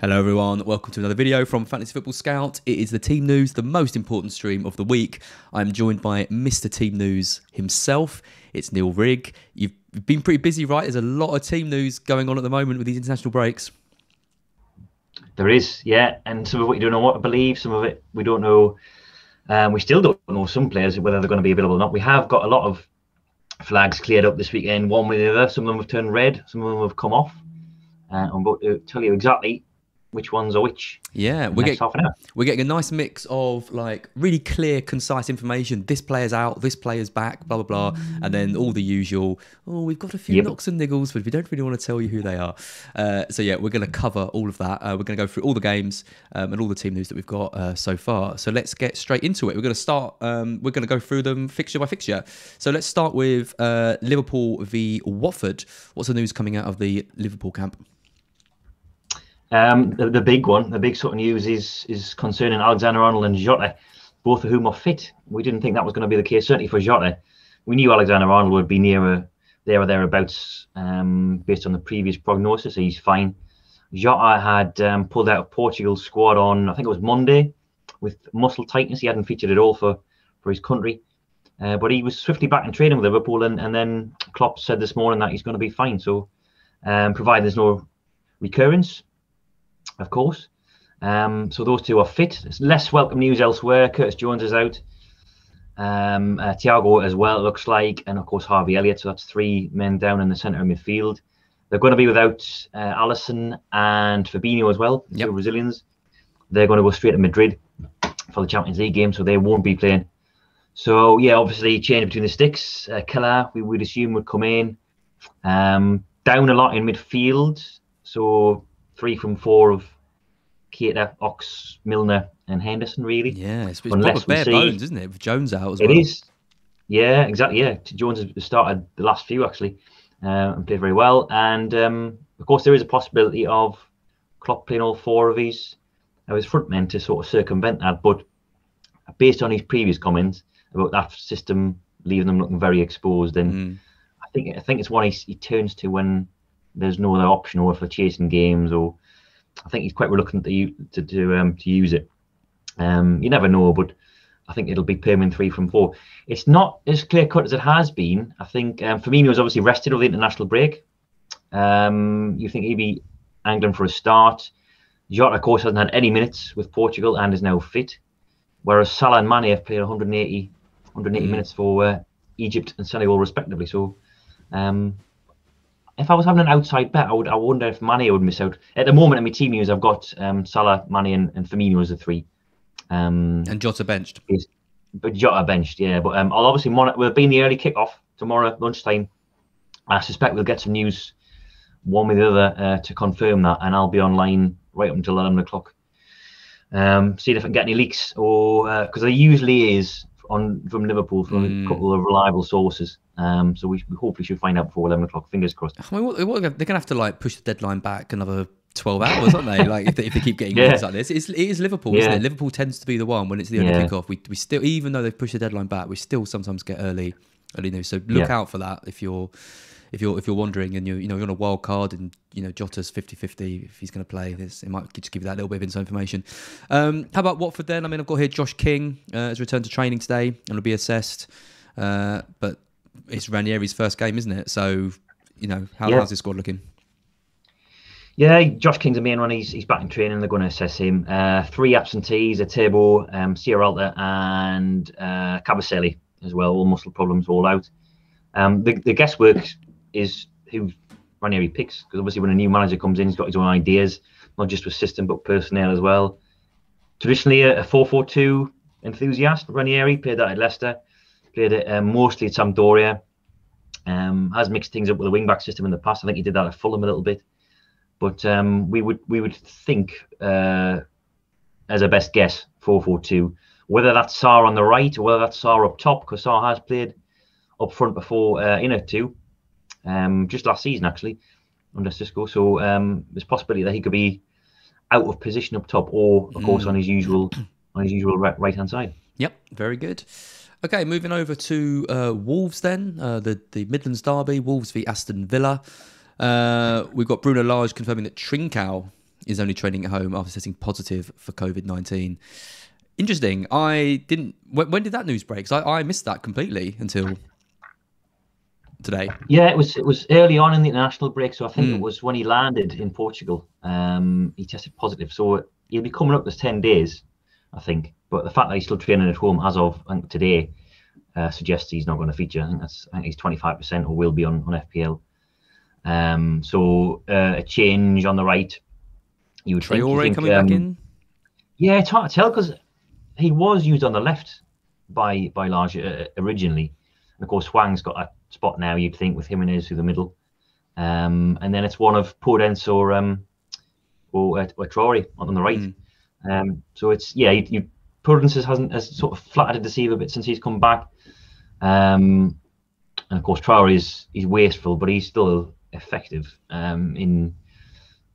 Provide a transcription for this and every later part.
Hello everyone, welcome to another video from Fantasy Football Scout. It is the team news, the most important stream of the week. I'm joined by Mr. Team News himself. It's Neale Rigg. You've been pretty busy, right? There's a lot of team news going on at the moment with these international breaks. There is, yeah, and some of it you don't know what to believe, some of it we don't know. We still don't know some players, whether they're going to be available or not. We have got a lot of flags cleared up this weekend, one way or the other. Some of them have turned red, some of them have come off. I'm about to tell you exactly which ones are which. Yeah, we're getting a nice mix of like really clear, concise information. This player's out, this player's back, blah, blah, blah. And then all the usual, oh, we've got a few knocks and niggles, but we don't really want to tell you who they are. So yeah, we're going to cover all of that. We're going to go through all the games and all the team news that we've got so far. So let's get straight into it. We're going to start, we're going to go through them fixture by fixture. So let's start with Liverpool v Watford. What's the news coming out of the Liverpool camp? The big one, the big sort of news is concerning Alexander-Arnold and Jota, both of whom are fit. We didn't think that was going to be the case, certainly for Jota. We knew Alexander-Arnold would be nearer there or thereabouts based on the previous prognosis. He's fine. Jota had pulled out of Portugal's squad on, I think it was Monday, with muscle tightness. He hadn't featured at all for his country. But he was swiftly back in training with Liverpool, and then Klopp said this morning that he's going to be fine. So provided there's no recurrence, of course. So those two are fit. There's less welcome news elsewhere. Curtis Jones is out. Thiago as well, it looks like. And of course, Harvey Elliott. So that's three men down in the centre of midfield. They're going to be without Alisson and Fabinho as well, two Brazilians. They're going to go straight to Madrid for the Champions League game, so they won't be playing. So, yeah, obviously, change between the sticks. Keller, we would assume, would come in. Down a lot in midfield. So 3 from 4 of Keita, Ox, Milner and Henderson, really. Yeah, it's proper bare bones, isn't it? With Jones out as well. It is. Yeah, exactly. Yeah, Jones has started the last few, actually, and played very well. And, of course, there is a possibility of Klopp playing all 4 of his front men to sort of circumvent that. But based on his previous comments about that system leaving them looking very exposed, and I think it's one he turns to when there's no other option, or if they're chasing games, or I think he's quite reluctant to use it. You never know, but I think it'll be permanent 3 from 4. It's not as clear cut as it has been. I think Firmino is obviously rested over the international break. You think he'd be angling for a start. Jota, of course, hasn't had any minutes with Portugal and is now fit, whereas Salah and Mane have played 180 minutes for Egypt and Senegal respectively. So if I was having an outside bet, I wonder if Mane would miss out. At the moment in my team news, I've got Salah, Mane and Firmino as the 3. And Jota benched. But Jota benched, yeah. But I'll obviously monitor. We'll be in the early kickoff tomorrow lunchtime. I suspect we'll get some news one way or the other to confirm that, and I'll be online right up until 11 o'clock. See if I can get any leaks, or because there usually is from Liverpool from a couple of reliable sources. So we hopefully should find out before 11 o'clock. Fingers crossed. I mean, they're going to have to like push the deadline back another 12 hours, aren't they? Like if they keep getting news like this, it is Liverpool, isn't it? Liverpool tends to be the one when it's the early kickoff. We still, even though they've pushed the deadline back, we still sometimes get early news. So look out for that if you're wondering, and you're on a wild card, and Jota's 50-50 if he's going to play this. It might just give you that little bit of inside information. How about Watford then? I mean, I've got here Josh King has returned to training today and will be assessed, but it's Ranieri's first game, isn't it? So how's this squad looking? Yeah, Josh King's the main one. He's back in training. They're going to assess him. 3 absentees: Atebo, Sierralta, and Cabaselli as well. All muscle problems, all out. The guesswork is who Ranieri picks, because obviously when a new manager comes in, he's got his own ideas, not just with system but personnel as well. Traditionally a 4-4-2 enthusiast, Ranieri played that at Leicester, played it mostly at Sampdoria. Has mixed things up with the wing-back system in the past. I think he did that at Fulham a little bit, but we would think as a best guess 4-4-2. Whether that's Sarr on the right or whether that's Sarr up top, because Sarr has played up front before in it too, just last season actually under Cisco. So there's possibility that he could be out of position up top, or of course on his usual right hand side. Yep, very good. Okay, moving over to Wolves then, the Midlands derby, Wolves v Aston Villa. We've got Bruno Lage confirming that Trincao is only training at home after testing positive for COVID-19. Interesting. I didn't. When did that news break? 'Cause I missed that completely until today. Yeah, it was early on in the international break, so I think it was when he landed in Portugal. He tested positive, so he'll be coming up as 10 days, I think. But the fact that he's still training at home as of today suggests he's not going to feature. I think he's 25% or will be on FPL. So a change on the right. You would Traore coming back in. Yeah, it's hard to tell because he was used on the left by Large originally, and of course Hwang's got a spot now. You'd think with Jimenez through the middle, and then it's one of Podence or Traore on the right. So it's Podence has sort of flattered the deceiver a bit since he's come back, and of course Traore he's wasteful, but he's still effective in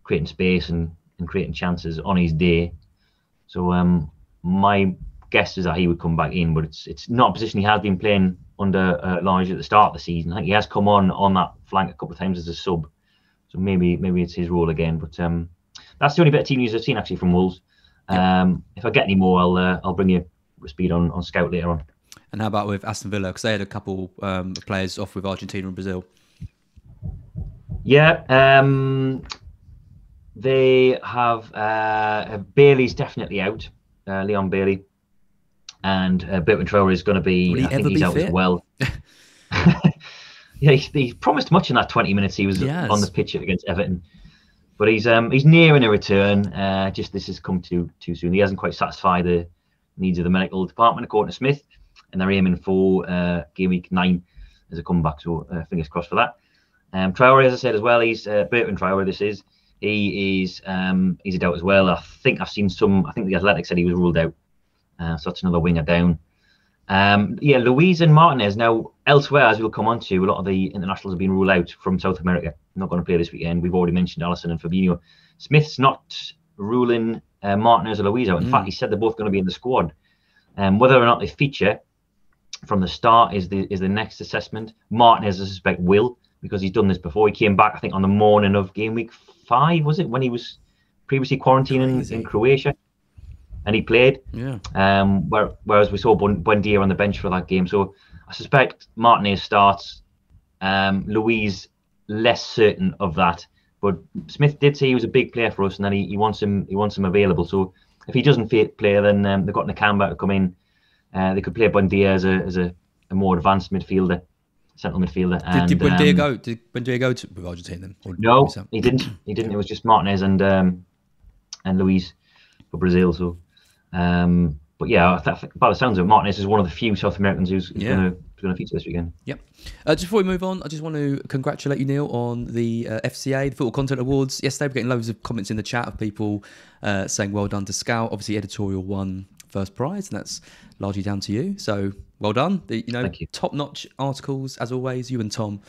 creating space and creating chances on his day. So my guess is that he would come back in, but it's not a position he has been playing under Large at the start of the season. I think he has come on that flank a couple of times as a sub, so maybe it's his role again. But that's the only bit of team news I've seen actually from Wolves. If I get any more, I'll bring you with speed on Scout later on. And how about with Aston Villa? Because they had a couple of players off with Argentina and Brazil. Yeah, they have Bailey's definitely out, Leon Bailey, and Bertrand Traore is going to be. I think he's out fit as well. Yeah, he promised much in that 20 minutes he was on the pitch against Everton, but he's nearing a return. Just this has come too soon. He hasn't quite satisfied the needs of the medical department, according to Smith, and they're aiming for Gameweek 9 as a comeback. So fingers crossed for that. Traore, as I said as well, he's Bertrand Traore. He's a doubt as well. I think I've seen some. I think the Athletic said he was ruled out. So that's another winger down. Luiz and Martinez. Now, elsewhere, as we'll come on to, a lot of the internationals have been ruled out from South America. Not going to play this weekend. We've already mentioned Alisson and Fabinho. Smith's not ruling Martinez or Luiz out. In fact, he said they're both going to be in the squad. Whether or not they feature from the start is the next assessment. Martinez, I suspect, will, because he's done this before. He came back, I think, on the morning of game week 5, was it, when he was previously quarantining in Croatia, and he played. Yeah. Whereas we saw Buendia on the bench for that game. So I suspect Martinez starts. Luiz, less certain of that. But Smith did say he was a big player for us, and then he wants him available. So if he doesn't play, then they've got Nakamba to come in. They could play Buendia as a more advanced midfielder. Central midfielder. Did Buendia go? Did Buendia go to with Argentina then? No, he didn't. It was just Martinez and Luiz for Brazil. So, but yeah, by the sounds of it, Martinez is one of the few South Americans who's going to feature this weekend. Yep. Just before we move on, I just want to congratulate you, Neale, on the FCA, the Football Content Awards. Yesterday, we're getting loads of comments in the chat of people saying well done to Scout. Obviously, editorial won first prize, and that's largely down to you. So well done. Thank you. Top-notch articles as always. You and Tom.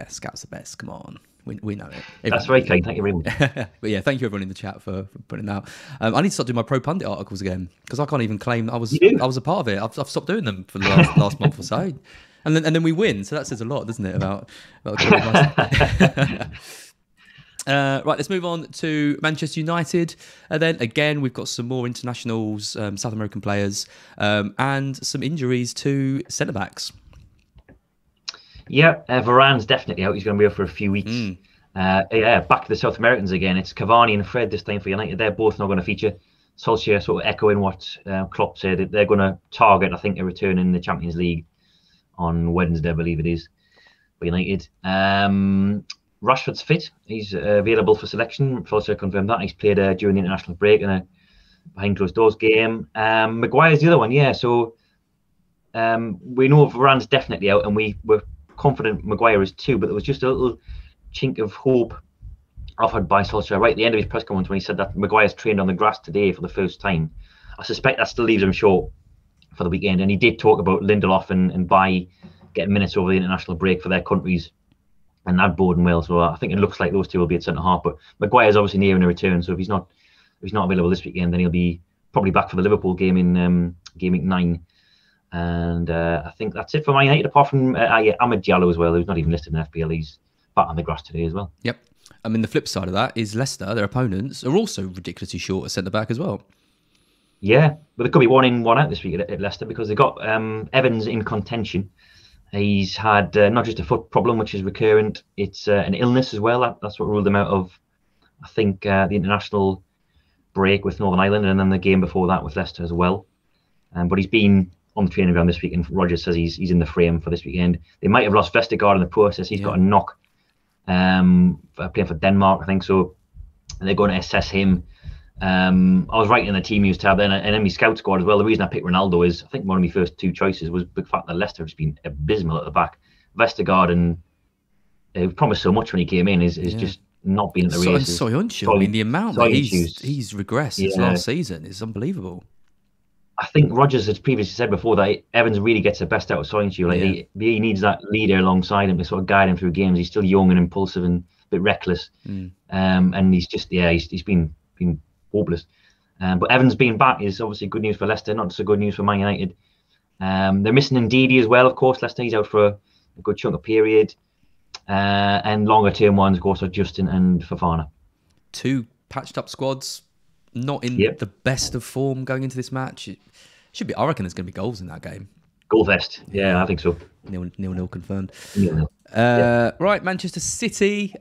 Scout's the best. Come on, we know it. That's very kind. Thank you very much. But yeah, thank you everyone in the chat for putting that out. I need to start doing my Pro Pundit articles again because I can't even claim that I was a part of it. I've stopped doing them for the last month or so, and then we win. So that says a lot, doesn't it? About right, let's move on to Manchester United. Then again, we've got some more internationals, South American players, and some injuries to centre-backs. Yeah, Varane's definitely out. He's going to be out for a few weeks. Back to the South Americans again. It's Cavani and Fred this time for United. They're both not going to feature. Solskjaer sort of echoing what Klopp said. They're going to target, I think, a return in the Champions League on Wednesday, I believe it is, for United. Rashford's fit. He's available for selection. Solskjaer confirmed that. He's played during the international break in a behind closed doors game. Maguire's the other one, yeah. So we know Varane's definitely out, and we were confident Maguire is too, but there was just a little chink of hope offered by Solskjaer right at the end of his press conference when he said that Maguire's trained on the grass today for the first time. I suspect that still leaves him short for the weekend, and he did talk about Lindelof and Bailly getting minutes over the international break for their countries, and that boding well. So I think it looks like those two will be at centre half, but Maguire's obviously nearing a return, so if he's not available this weekend, then he'll be probably back for the Liverpool game in Game Week 9. And I think that's it for Man United, apart from Ahmed Diallo as well, who's not even listed in FPL. He's back on the grass today as well. Yep. I mean, the flip side of that is Leicester, their opponents, are also ridiculously short at centre-back as well. Yeah, but there could be one in, one out this week at Leicester, because they've got Evans in contention. He's had not just a foot problem, which is recurrent, it's an illness as well. That's what ruled him out of, I think, the international break with Northern Ireland, and then the game before that with Leicester as well. But he's been on the training ground this week, and Rogers says he's in the frame for this weekend. They might have lost Vestergaard in the process. He's got a knock playing for Denmark, I think, so they're going to assess him. I was writing in the team news tab then, and in my scout squad as well. The reason I picked Ronaldo is, I think one of my first two choices was the fact that Leicester has been abysmal at the back. Vestergaard, and he promised so much when he came in, is just not been at the races. Soyuncu, I mean, the amount that he's regressed since last season is unbelievable. I think Rodgers has previously said before that Evans really gets the best out of Soyuncu. Like he needs that leader alongside him to sort of guide him through games. He's still young and impulsive and a bit reckless, and he's just he's been hopeless. But Evans being back is obviously good news for Leicester, not so good news for Man United. They're missing Ndidi as well, of course. Leicester, he's out for a good chunk of period. And longer term ones, of course, are Justin and Fofana. Two patched up squads, not in the best of form going into this match. It should be. I reckon there's going to be goals in that game. Goal fest. Yeah, I think so. 0-0 confirmed. 0-0. Right, Manchester City.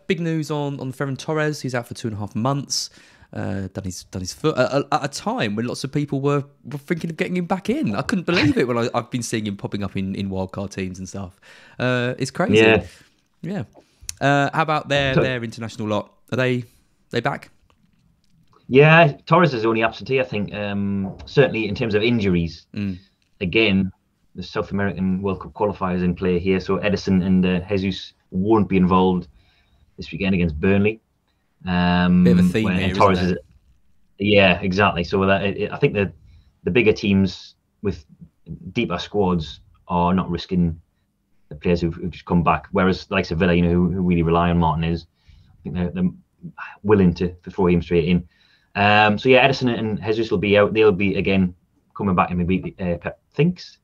Big news on Ferran Torres. He's out for 2.5 months. Done his foot at a time when lots of people were thinking of getting him back in. I couldn't believe it when I've been seeing him popping up in wildcard teams and stuff. It's crazy. Yeah. How about their international lot? Are they back? Yeah, Torres is the only absentee, I think. Certainly in terms of injuries. Again, the South American World Cup qualifiers in play here, so Edison and Jesus won't be involved this weekend against Burnley. Bit of a theme here, Torres isn't it? Yeah, exactly. So I think the bigger teams with deeper squads are not risking the players who've just come back. Whereas like Villa, who really rely on Martinez, I think they're willing to throw him straight in. So yeah, Edison and Jesus will be out. They'll be again coming back in maybe Pep thinks.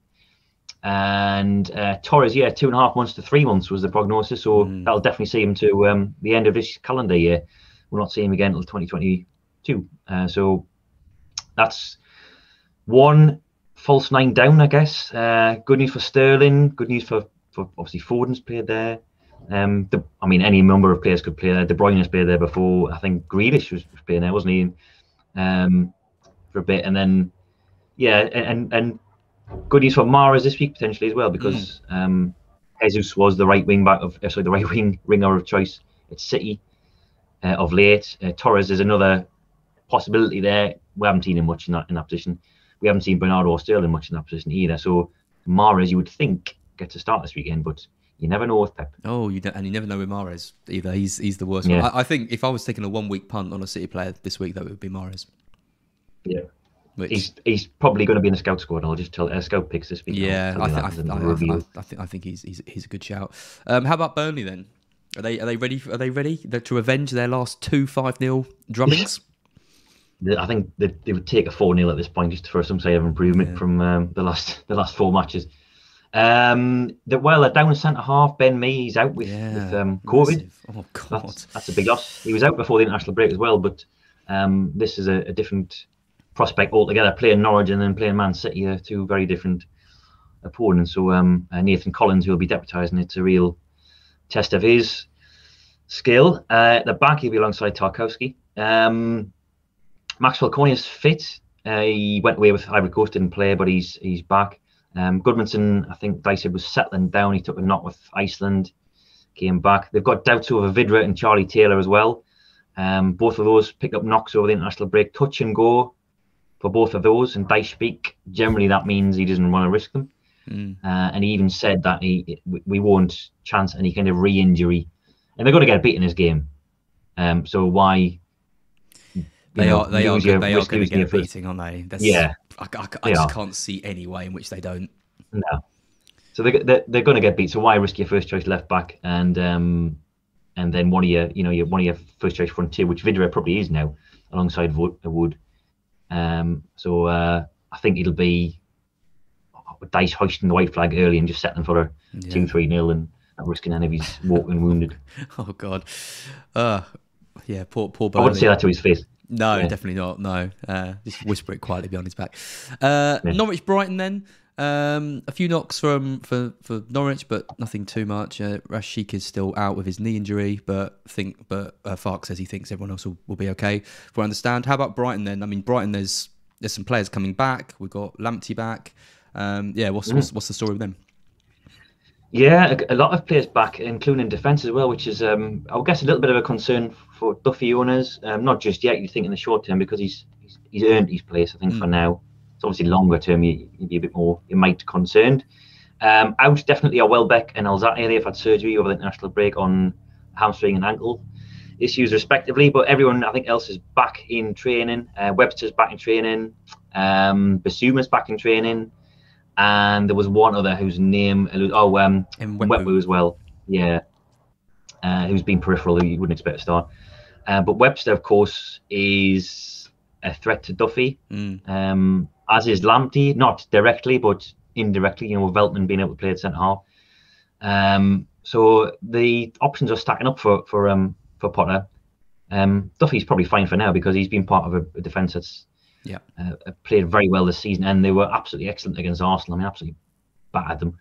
And Torres, 2.5 months to 3 months was the prognosis. So that'll definitely see him to the end of this calendar year. We'll not see him again until 2022. So that's one false 9 down, I guess. Good news for Sterling. Good news for obviously Foden's played there. Any number of players could play there. De Bruyne has played there before. I think Grealish was playing there, wasn't he? For a bit, and then and good news for Mahrez this week potentially as well, because Jesus was the right wing back the right wing ringer of choice at City of late. Torres is another possibility there. We haven't seen him much in that position. We haven't seen Bernardo or Sterling much in that position either. So Mahrez, you would think, gets to start this weekend, but you never know with Pep. Oh, you never know with Mahrez either. He's the worst one. I think if I was taking a 1 week punt on a City player this week, that would be Mahrez. Yeah. He's probably going to be in the scout squad. I'll just tell scout picks this week. Yeah, I think he's a good shout. How about Burnley then? Are they ready? Are they ready to avenge their last 2 5-0 drubbings? I think they would take a 4-0 at this point just for some sort of improvement from the last 4 matches. They're down centre half. Ben Mee, he's out with COVID. Oh God, that's a big loss. He was out before the international break as well, but this is a different prospect altogether. Playing Norwich and then playing Man City are 2 very different opponents. So Nathan Collins, who will be deputising, it's a real test of his skill. At the back, he'll be alongside Tarkowski. Maxwell Cornelius fit. He went away with Ivory Coast, didn't play, but he's back. Goodmanson, I think Dyson was settling down. He took a knock with Iceland, came back. They've got doubts over Vidra and Charlie Taylor as well. Both of those picked up knocks over the international break. Touch and go for both of those. And Dyche speak, generally that means he doesn't want to risk them. And he even said that we won't chance any kind of re-injury. And they're going to get beaten in this game. So why... They are going to get a beating, aren't they? I just can't see any way in which they don't. No. So they're going to get beat. So why risk your first choice left back and then one of your first choice front two, which Vidra probably is now, alongside Wood. So I think it'll be Dyche hoisting the white flag early and just setting for a 2-3-0 and risking any of his walking wounded. Oh God. Yeah, poor I Burnley. wouldn't say that to his face. No, definitely not. No, just whisper it quietly behind his back. Yeah. Norwich Brighton then. A few knocks for Norwich, but nothing too much. Rashik is still out with his knee injury, but Fark says he thinks everyone else will be okay. If I understand. How about Brighton then? I mean, Brighton, there's some players coming back. We've got Lamptey back. What's the story with them? Yeah, a lot of players back, including defence as well, which is, I would guess, a little bit of a concern for Duffy owners. Not just yet, you think in the short term, because he's earned his place, I think, for now. It's obviously longer term, you'd be a bit more, you might concerned. Out definitely are Welbeck and Alzate. They've had surgery over the international break on hamstring and ankle issues respectively, but everyone I think else is back in training. Webster's back in training. Basuma's back in training. And there was one other whose name, Mwepu as well. Yeah. Who's been peripheral, who you wouldn't expect to start. But Webster, of course, is a threat to Duffy, as is Lamptey, not directly, but indirectly, with Veltman being able to play at centre-half. So the options are stacking up for Potter. Duffy's probably fine for now because he's been part of a defence that's played very well this season, and they were absolutely excellent against Arsenal. I mean, absolutely battered them,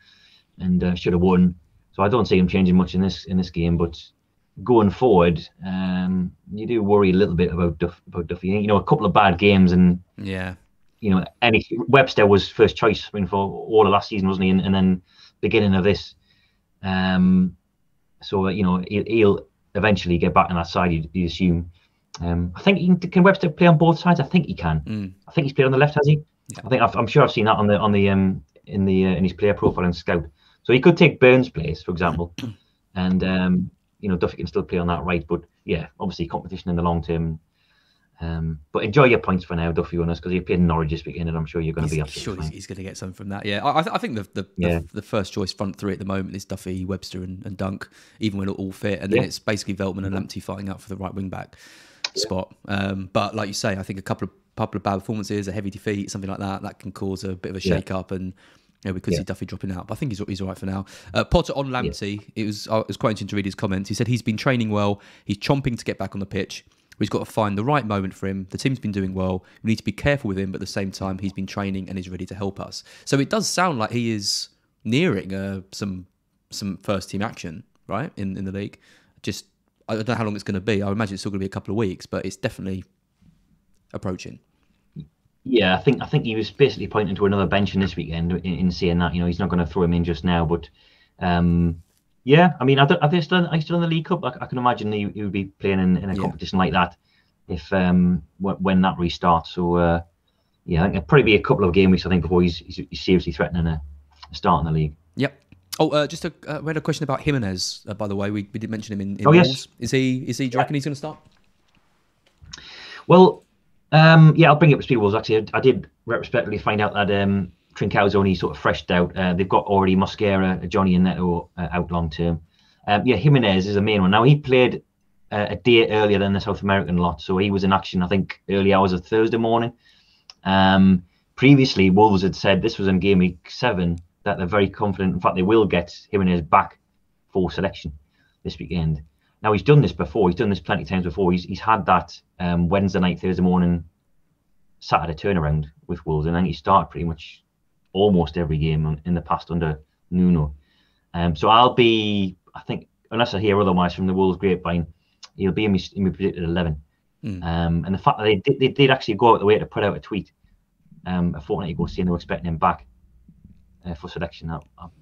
and should have won. So I don't see him changing much in this game. But going forward, you do worry a little bit about Duffy. A couple of bad games, and Webster was first choice. I mean, for all of last season, wasn't he? And then beginning of this, so he'll eventually get back on that side. You assume. I think can Webster play on both sides? I think he can. I think he's played on the left, has he? Yeah. I'm sure I've seen that in his player profile and Scout. So he could take Burns' place, for example, and Duffy can still play on that right. But yeah, obviously competition in the long term. But enjoy your points for now, Duffy owners, because you played Norwich this weekend, and I'm sure you're going to be absolutely fine. He's going to get something from that. Yeah, I think the first choice front three at the moment is Duffy, Webster, and Dunk, even when all fit, and then it's basically Veltman and Lamptey fighting out for the right wing back spot. But like you say, I think a couple of bad performances, a heavy defeat, something like that can cause a bit of a shake up, and we could see Duffy dropping out. But I think he's all right for now. Potter on Lamptey, it was quite interesting to read his comments. He said he's been training well, he's chomping to get back on the pitch. We've got to find the right moment for him. The team's been doing well. We need to be careful with him, but at the same time, he's been training and is ready to help us. So it does sound like he is nearing some first team action, right, in the league. Just I don't know how long it's going to be. I imagine it's still going to be a couple of weeks, but it's definitely approaching. Yeah, I think he was basically pointing to another benching this weekend in saying that he's not going to throw him in just now. But yeah, I mean, are they still in the League Cup? I can imagine he would be playing in a competition like that if when that restarts. So I think it'll probably be a couple of game weeks before he's seriously threatening a start in the league. Yep. Oh, we had a question about Jimenez. By the way, we did mention him in Wolves. Is he? Do you reckon he's going to start? Well, I'll bring it up to speed. Wolves. Actually, I did retrospectively find out that Trincão's only sort of freshed out. They've got already Mosquera, Johnny, and Neto out long term. Jimenez is a main one. Now he played a day earlier than the South American lot, so he was in action. I think early hours of Thursday morning. Previously, Wolves had said this was in game week 7. That they're very confident. In fact, they will get Jimenez back for selection this weekend. Now, he's done this before. He's done this plenty of times before. He's had that Wednesday night, Thursday morning, Saturday turnaround with Wolves, and then he started pretty much almost every game in the past under Nuno. So I think, unless I hear otherwise from the Wolves grapevine, he'll be in my predicted 11. And the fact that they did actually go out the way to put out a tweet a fortnight ago saying they were expecting him back for selection.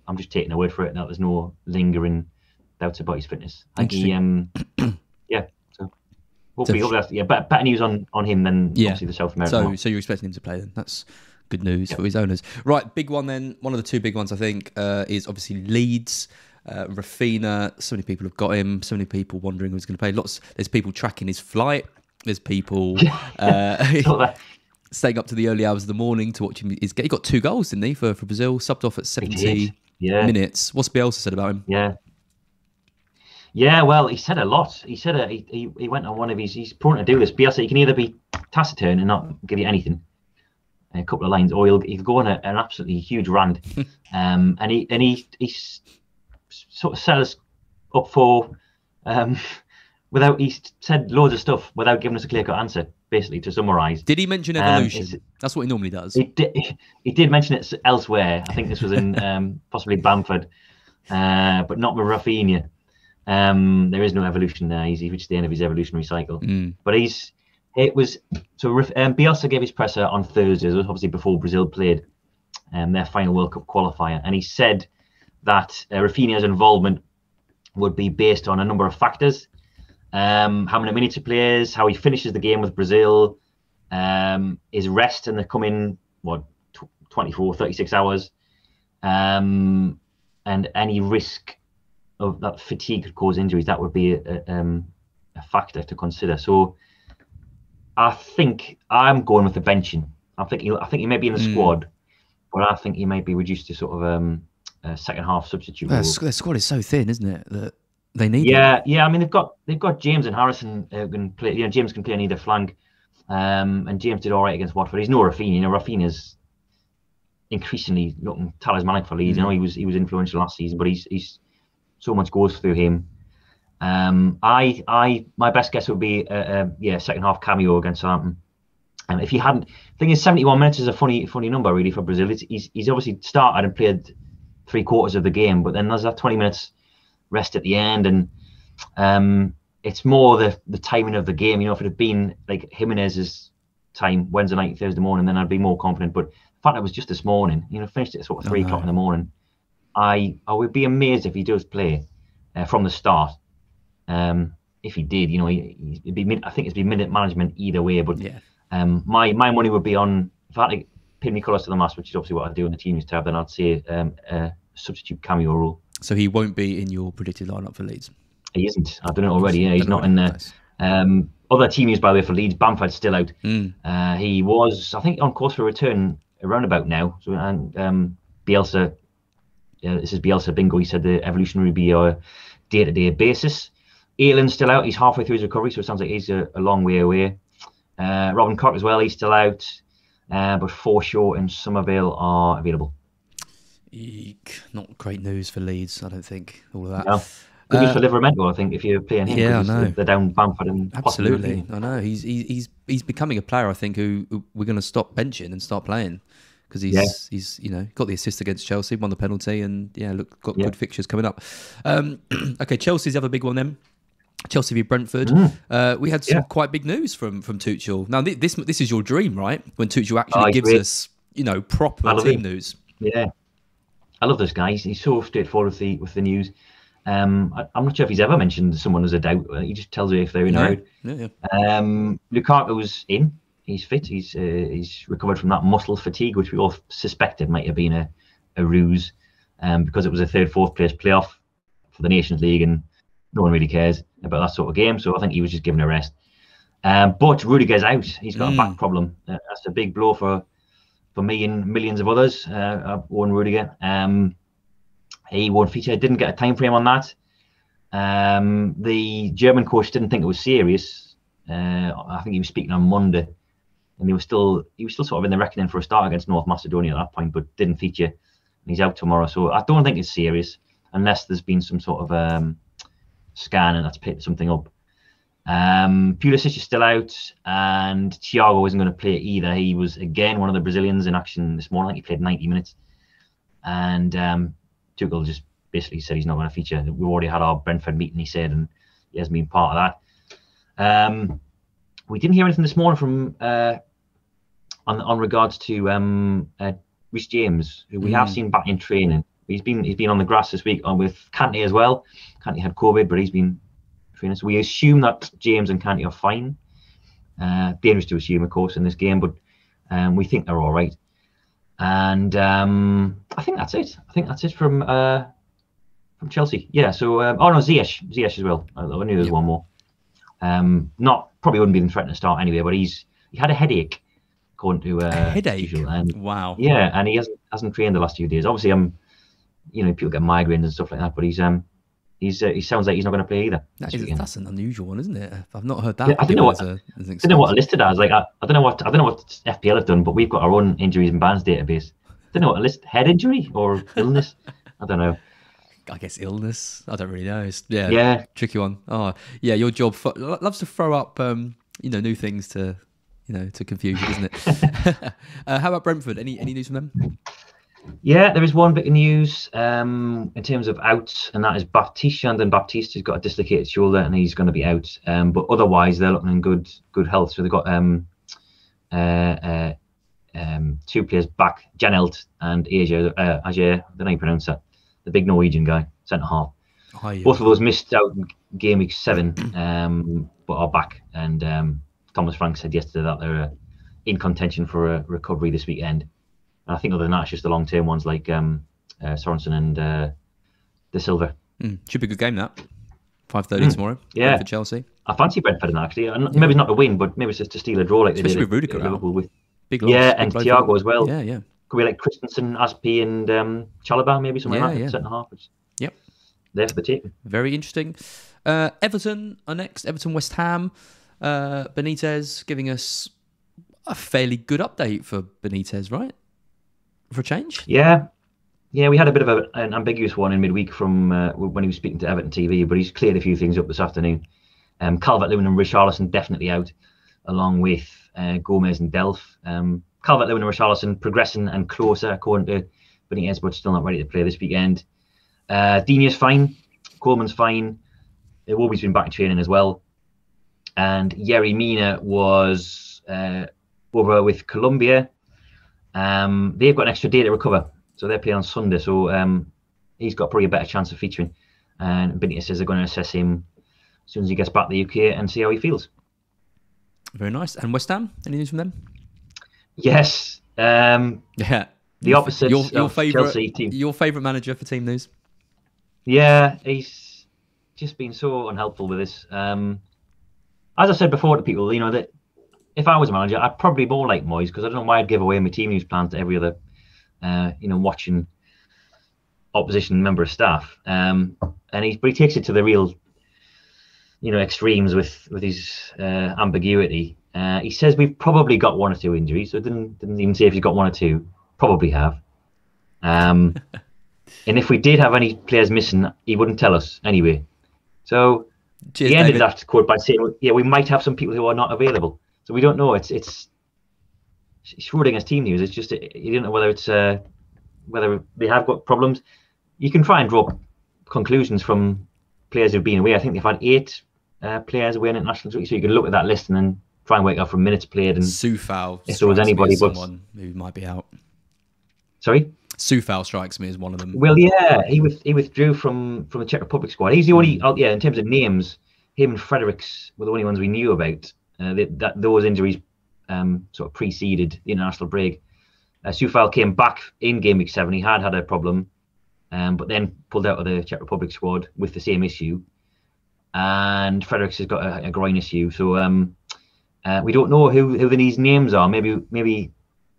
I'm just taking a word for it. That there's no lingering doubts about his fitness. I think so hopefully better news on him than obviously the South American. So you're expecting him to play then? That's good news for his owners. Right, big one then. One of the two big ones I think is obviously Leeds. Rafinha. So many people have got him. So many people wondering who's going to play. There's people tracking his flight. There's people staying up to the early hours of the morning to watch him. He got 2 goals, didn't he, for Brazil? Subbed off at 70 minutes. What's Bielsa said about him? Yeah, well, he said a lot. He said he went on one of he's prone to do this. Bielsa, he can either be taciturn and not give you anything, a couple of lines, or he'll go on an absolutely huge rant. And he sort of set us up for without he said loads of stuff without giving us a clear-cut answer. Basically, to summarise, did he mention evolution? That's what he normally does. He did mention it elsewhere. I think this was in possibly Bamford, but not with Rafinha. There is no evolution there. He's reached the end of his evolutionary cycle. But Bielsa gave his presser on Thursday, obviously before Brazil played their final World Cup qualifier, and he said that Rafinha's involvement would be based on a number of factors. How many minutes he plays, how he finishes the game with Brazil, his rest in the coming 24, 36 hours, and any risk of that fatigue could cause injuries. That would be a factor to consider. So I think I'm going with the benching. I think he may be in the squad, but I think he may be reduced to sort of a second half substitute. Their squad is so thin, isn't it, that they need Yeah. I mean, they've got James and Harrison who can play. James can play on either flank, and James did all right against Watford. He's no Rafinha. Rafinha's increasingly looking talismanic for Leeds. He was influential last season, but he's so much goes through him. My best guess would be second half cameo against Southampton. And if he hadn't, the thing is, 71 minutes is a funny number really for Brazil. He's obviously started and played 3/4 of the game, but then there's that 20 minutes rest at the end, and it's more the timing of the game. If it had been like Jimenez's time Wednesday night, Thursday morning, then I'd be more confident. But the fact it was just this morning, finished at sort of 3 o'clock in the morning, I would be amazed if he does play from the start. If he did, it'd be I think it'd be minute management either way. But my money would be on, if I had to pin my colours to the mast, which is obviously what I do in the teams tab, then I'd say a substitute cameo rule. So he won't be in your predicted lineup for Leeds? He isn't. I've done it already. Yeah, he's not in there. Nice. Other team news, by the way, for Leeds. Bamford's still out. He was, I think, on course for return around about now. So, and Bielsa, this is Bielsa bingo. He said the evolution would be a day-to-day basis. Aylin's still out. He's halfway through his recovery, so it sounds like he's a long way away. Robin Kirk as well. He's still out. But Forshaw and Somerville are available. Eek. Not great news for Leeds, I don't think. All of that. No. Good news for Livermore, I think, if you're playing him. Yeah, I know. They're down Bamford and absolutely. I know. He's becoming a player, I think, who we're going to stop benching and start playing, because he's got the assist against Chelsea, won the penalty, and got good fixtures coming up. Okay, Chelsea's the other big one then. Chelsea v Brentford. We had some quite big news from Tuchel. Now this is your dream, right? When Tuchel actually gives us proper team news. Yeah, I love this guy. He's so straightforward with the news. I'm not sure if he's ever mentioned someone as a doubt. He just tells you if they're in or out. Lukaku's in. He's fit. He's recovered from that muscle fatigue, which we all suspected might have been a ruse, because it was a third, fourth place playoff for the Nations League, and no one really cares about that sort of game. So I think he was just given a rest. But Rudiger's out. He's got a back problem. That's a big blow for me and millions of others. Owen Rudiger. He won't feature. Didn't get a time frame on that. The German coach didn't think it was serious. I think he was speaking on Monday, and he was still sort of in the reckoning for a start against North Macedonia at that point, but didn't feature. And he's out tomorrow, so I don't think it's serious unless there's been some sort of scan and that's picked something up. Pulisic is still out, and Thiago isn't going to play either. He was again one of the Brazilians in action this morning. I think he played 90 minutes, and Tuchel just basically said he's not going to feature. We already had our Brentford meeting, he said, and he hasn't been part of that. We didn't hear anything this morning from on regards to Rhys James, who we have seen back in training. He's been on the grass this week with Kante as well. Kante had COVID, but he's been training. So we assume that James and Kante are fine. Dangerous to assume, of course, in this game, but we think they're all right. And I think that's it. I think that's it from Chelsea. Yeah. So Ziyech as well. I knew there was one more. Probably wouldn't be the threat to start anyway, but he had a headache. According to a headache. And, wow. Yeah, and he hasn't trained the last few days. Obviously, people get migraines and stuff like that, but he sounds like he's not going to play either. That's an unusual one, isn't it? I've not heard that. Yeah, I don't know what it listed as. Like I don't know what FPL have done, but we've got our own injuries and bans database. I don't know what head injury or illness. I don't know. I guess illness. I don't really know. It's tricky one. Oh, yeah, your job loves to throw up, new things to, to confuse you, doesn't it? How about Brentford? Any news from them? Yeah, there is one bit of news in terms of out, and that is Baptiste. Shandon Baptiste has got a dislocated shoulder, and he's going to be out. But otherwise, they're looking in good health. So they've got two players back, Janelt and Ajer. I don't know how you pronounce that. The big Norwegian guy, centre half. Oh, yeah. Both of those missed out in game week 7, but are back. And Thomas Frank said yesterday that they're in contention for a recovery this weekend. And I think other than that, it's just the long-term ones like Sorensen and De Silva. Should be a good game, that. 5:30 tomorrow. Yeah. For Chelsea. I fancy Brentford in that, actually. Maybe not to win, but maybe it's just to steal a draw like especially they did with Rudiger at Liverpool. With big loss, yeah, and Thiago as well. Yeah. Could be like Christensen, Aspi, and Chalobah, maybe something like that. Centre half. Yep. There for the taking. Very interesting. Everton are next. Everton West Ham. Benitez giving us a fairly good update for Benitez, right? For a change? Yeah, we had a bit of an ambiguous one in midweek from when he was speaking to Everton TV, but he's cleared a few things up this afternoon. Calvert-Lewin and Richarlison definitely out, along with Gomez and Delph. Calvert-Lewin and Richarlison progressing and closer, according to Benitez, but still not ready to play this weekend. Dini's fine, Coleman's fine. Iwobi's been back in training as well. And Yerry Mina was over with Colombia. They've got an extra day to recover, so they're playing on Sunday. So he's got probably a better chance of featuring. And Benitez says they're going to assess him as soon as he gets back to the UK and see how he feels. Very nice. And West Ham, any news from them? Yes. Yeah. The opposite your of favourite Chelsea team. Your favourite manager for team news? Yeah, he's just been so unhelpful with this. As I said before to people, that if I was a manager, I'd probably more like Moyes, because I don't know why I'd give away my team news plans to every other, watching opposition member of staff. But he takes it to the real, extremes with his ambiguity. He says we've probably got 1 or 2 injuries, so it didn't even say if he's got 1 or 2. Probably have. And if we did have any players missing, he wouldn't tell us anyway. So cheers, he ended David. that quote by saying, "Yeah, we might have some people who are not available." So we don't know. It's Schrodinger's team news. It's just you don't know whether they have got problems. You can try and draw conclusions from players who've been away. I think they've had 8 players away in international duty, so you can look at that list and then try and work out from minutes played. And Soufal, if there was anybody, but someone who might be out. Sorry. Soufal strikes me as one of them. Well, yeah, he withdrew from the Czech Republic squad. He's the only, in terms of names, him and Fredericks were the only ones we knew about. Those injuries sort of preceded the international break. Soufal came back in game week 7. He had a problem, but then pulled out of the Czech Republic squad with the same issue. And Fredericks has got a groin issue. So we don't know who these names are. Maybe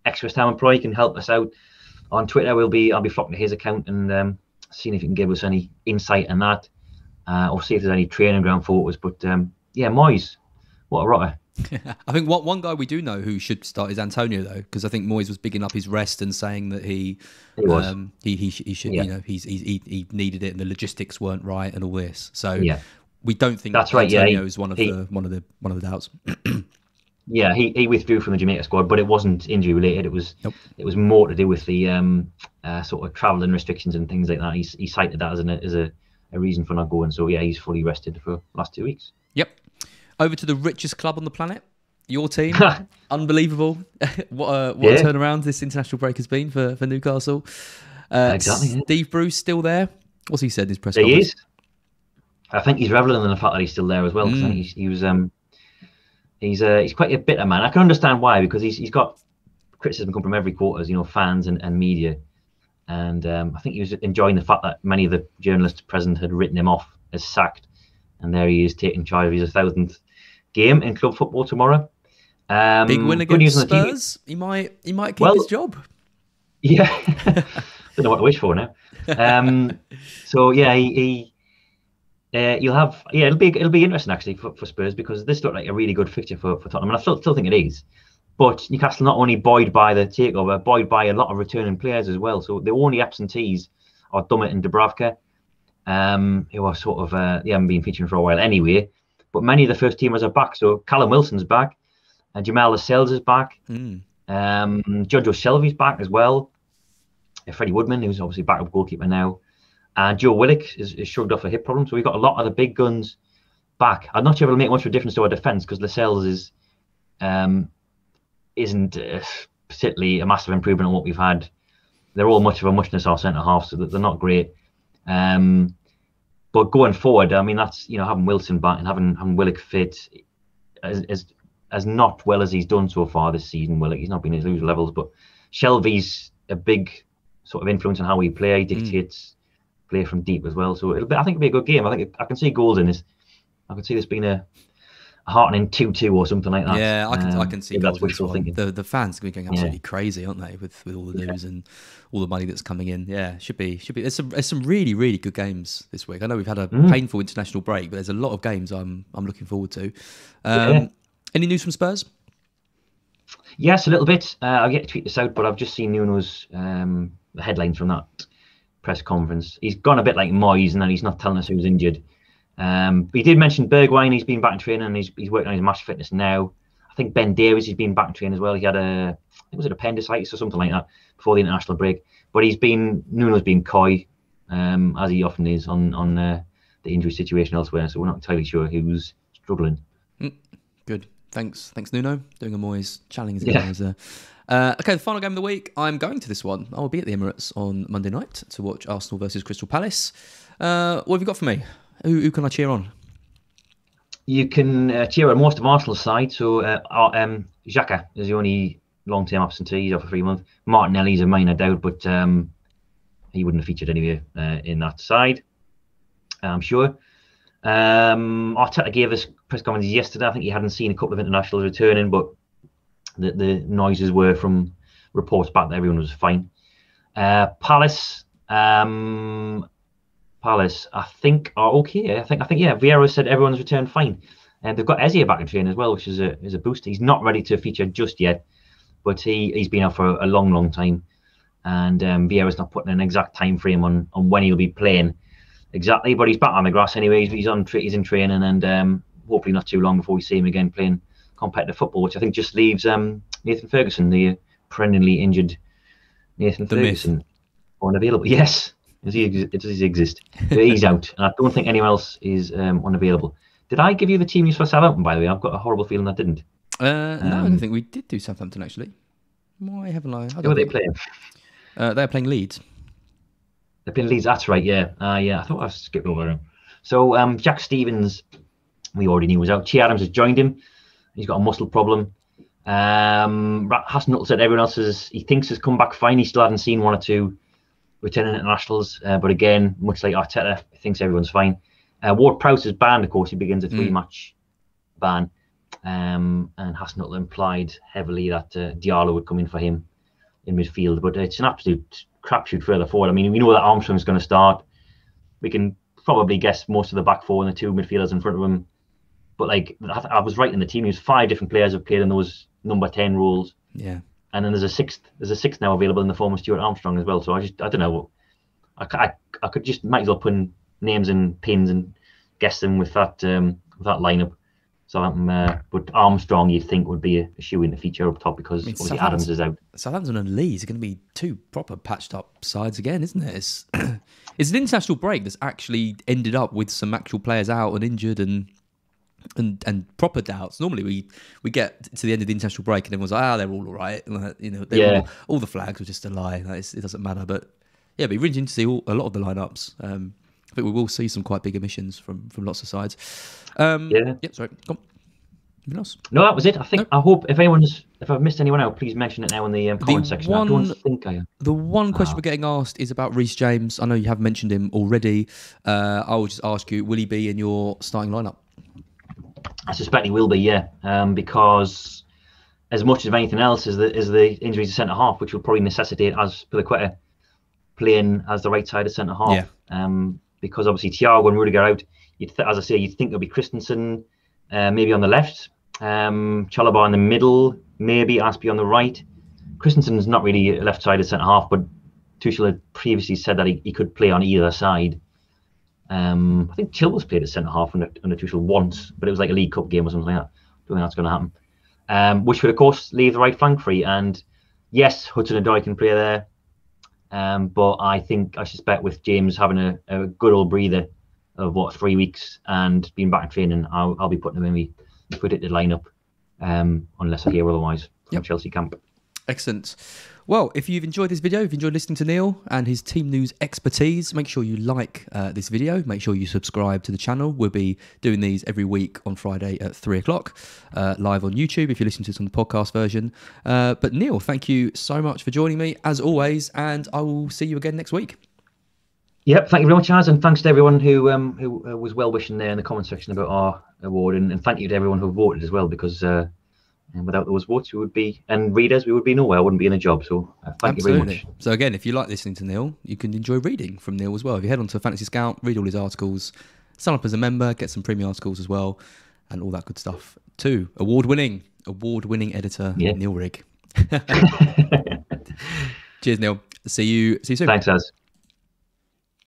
ex-West Ham employee can help us out. On Twitter, I'll be flocking to his account and seeing if he can give us any insight on that, or see if there's any training ground photos. But Moyes, what a rotter. I think one guy we do know who should start is Antonio, though, because I think Moyes was bigging up his rest and saying that he should, he needed it and the logistics weren't right and all this. So we don't think that's right. Antonio is one of the doubts. Yeah, he withdrew from the Jamaica squad, but it wasn't injury related. It was more to do with the sort of travelling restrictions and things like that. He cited that as a reason for not going. So yeah, he's fully rested for the last 2 weeks. Yep. Over to the richest club on the planet, your team. Unbelievable. What a turnaround this international break has been for Newcastle. Exactly. Yeah. Steve Bruce still there. What's he said in his press conference? He is. I think he's reveling in the fact that he's still there as well. I think he was. He's quite a bitter man. I can understand why, because he's got criticism come from every quarters, fans and media, and I think he was enjoying the fact that many of the journalists present had written him off as sacked, and there he is taking charge of his 1,000th game in club football tomorrow. Big win against Spurs. He might keep his job. Yeah, don't know what to wish for now. So yeah, you'll have it'll be interesting actually for Spurs, because this looked like a really good fixture for Tottenham, and I still think it is. But Newcastle not only buoyed by the takeover, buoyed by a lot of returning players as well. So the only absentees are Dummett and Dubravka. who are sort of they haven't been featuring for a while anyway. But many of the first teamers are back. So Callum Wilson's back, and Jamal Lascelles is back. Jojo Shelby's back as well. Freddie Woodman, who's obviously backup goalkeeper now, and Joe Willock is shrugged off a hip problem. So we've got a lot of the big guns back. I'm not sure it'll make much of a difference to our defence because Lascelles isn't particularly a massive improvement on what we've had. They're all much of a muchness, our centre half, so they're not great. But going forward, I mean, that's having Wilson back and having Willock fit as not well as he's done so far this season. Willock, he's not been at his usual levels, but Shelby's a big sort of influence on how we play. He dictates play from deep as well. So I think it'll be a good game. I can see goals in this. I can see this being a heartening 2-2 or something like that. Yeah, I can see that's wishful thinking. The fans are going to be going absolutely crazy, aren't they, with all the news and all the money that's coming in. Yeah, should be. There's some really, really good games this week. I know we've had a painful international break, but there's a lot of games I'm looking forward to. Any news from Spurs? Yes, a little bit. I'll get to tweet this out, but I've just seen Nuno's headlines from that press conference. He's gone a bit like Moyes, and then he's not telling us who's injured. But he did mention Bergwijn. He's been back in training, and he's working on his match fitness now. I think Ben Davies, he's been back in training as well. He had I think was it appendicitis or something like that before the international break. But Nuno's been coy, as he often is on the injury situation elsewhere. So we're not entirely sure who's struggling. Good. Thanks, Nuno. Doing a Moyes challenge again. Okay, the final game of the week. I'm going to this one. I will be at the Emirates on Monday night to watch Arsenal versus Crystal Palace. What have you got for me? Who can I cheer on? You can cheer on most of Arsenal's side. So Xhaka is the only long-term absentee. He's off for 3 months. Martinelli's a minor doubt, but he wouldn't have featured anyway in that side, I'm sure. Arteta gave us press conference yesterday. I think he hadn't seen a couple of internationals returning, but the noises were from reports back that everyone was fine. Palace, I think are okay. I think Vieira said everyone's returned fine, and they've got Eze back in training as well, which is a boost. He's not ready to feature just yet, but he's been out for a long time, and Vieira's not putting an exact time frame on when he'll be playing exactly. But he's back on the grass anyway. He's in training, and hopefully not too long before we see him again playing competitive football, which I think just leaves Nathan Ferguson, the perennially injured Nathan Ferguson, unavailable. Yes. Does he exist? He's out, and I don't think anyone else is unavailable. Did I give you the team news for Southampton, by the way? I've got a horrible feeling I didn't. No, I don't think we did do Southampton, actually. Why haven't I? Who are they playing? They're playing Leeds. They're playing Leeds, that's right, yeah. I thought I skipped over him. So Jack Stevens, we already knew was out. Che Adams has joined him. He's got a muscle problem. Hasenhüttl said everyone else he thinks has come back fine. He still hasn't seen one or two returning internationals, but again, much like Arteta, he thinks everyone's fine. Ward-Prowse is banned, of course. He begins a 3-match ban, and Hasenhüttl implied heavily that Diallo would come in for him in midfield, but it's an absolute crapshoot further forward. I mean, we know that Armstrong's going to start. We can probably guess most of the back four and the two midfielders in front of him, but I was right in the team. There's 5 different players who've played in those number 10 roles. Yeah. And then there's a sixth now available in the form of Stuart Armstrong as well. So I don't know. I could just might as well put in names and pins and guess them with that lineup. So but Armstrong you'd think would be a shoe in the feature up top because obviously Adams is out. Southampton and Leeds are going to be 2 proper patched up sides again, isn't it? It's an international break that's actually ended up with some actual players out and injured and proper doubts. Normally we get to the end of the international break and everyone's like, they're all right. All the flags were just a lie. It doesn't matter. But yeah, it'd be really interesting to see a lot of the lineups. I think we will see some quite big omissions from lots of sides. Sorry. Go on. Anything else? No, that was it. I hope if I've missed anyone out, please mention it now in the comment section. I don't think I am. The one question we're getting asked is about Rhys James. I know you have mentioned him already. I will just ask you, will he be in your starting lineup? I suspect he will be, yeah, because as much as anything else is the injuries to centre half, which will probably necessitate Azpilicueta playing as the right side of centre half. Yeah. Because obviously Thiago and Rudiger out. You'd think it'll be Christensen maybe on the left, Chalobah in the middle, maybe Aspie on the right. Christensen's not really a left-sided centre half, but Tuchel had previously said that he could play on either side. I think Chilwell's played at centre half under Tuchel once, but it was like a League Cup game or something like that. Don't think that's going to happen. Which would, of course, leave the right flank free. And yes, Hudson-Odoi can play there. But I suspect with James having a good old breather of 3 weeks and being back in training, I'll be putting him in the predicted lineup, unless I hear otherwise from Chelsea camp. Excellent. Well, if you've enjoyed this video, if you enjoyed listening to Neale and his team news expertise, make sure you like this video. Make sure you subscribe to the channel. We'll be doing these every week on Friday at 3 o'clock, live on YouTube if you're listening to this on the podcast version. But Neale, thank you so much for joining me, as always, and I will see you again next week. Yep, thank you very much, Az, and thanks to everyone who was well-wishing there in the comment section about our award, and thank you to everyone who voted as well, because and without those votes, and readers, we would be nowhere. I wouldn't be in a job. So thank you very much. So again, if you like listening to Neale, you can enjoy reading from Neale as well. If you head on to Fantasy Scout, read all his articles, sign up as a member, get some premium articles as well, and all that good stuff too. Award-winning editor, Neale Rigg. Cheers, Neale. See you soon. Thanks, Az.